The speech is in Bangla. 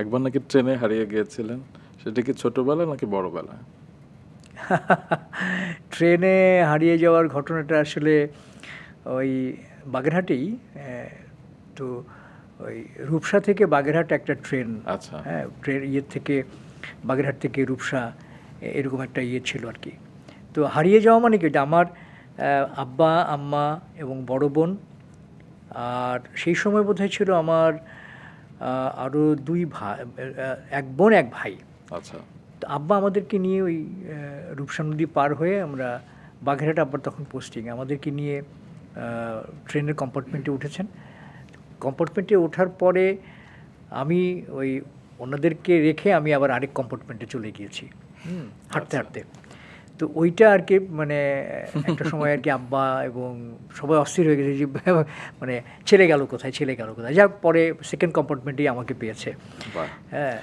একবার নাকি ট্রেনে হারিয়ে গিয়েছিলেন, সেটা কি ছোটবেলা নাকি বড়বেলা? ট্রেনে হারিয়ে যাওয়ার ঘটনাটা আসলে ওই বাগেরহাটেই। তো ওই রূপসা থেকে বাগেরহাট একটা ট্রেন, আচ্ছা। হ্যাঁ, ট্রেন থেকে বাগেরহাট থেকে রূপসা এরকম একটা ছিল আর কি। তো হারিয়ে যাওয়া মানে কি, এটা আমার আব্বা আম্মা এবং বড় বোন, আর সেই সময় বোধহয় ছিল আমার আরও 2 ভাই, 1 বোন 1 ভাই। আচ্ছা। তো আব্বা আমাদেরকে নিয়ে ওই রূপসা নদী পার হয়ে আমরা বাগেরহাট, আব্বার তখন পোস্টিং, আমাদেরকে নিয়ে ট্রেনের কম্পার্টমেন্টে উঠেছেন। কম্পার্টমেন্টে ওঠার পরে আমি ওই ওনাদেরকে রেখে আমি আবার আরেক কম্পার্টমেন্টে চলে গিয়েছি হাঁটতে আচ্ছা। হাঁটতে। তো ওইটা আর কি মানে একটা সময় আর কি আব্বা এবং সবাই অস্থির হয়ে গেছে যে মানে ছেলে গেল কোথায়, ছেলে গেল কোথায়। যাক, পরে সেকেন্ড কম্পার্টমেন্টেই আমাকে পেয়েছে। বাহ! হ্যাঁ,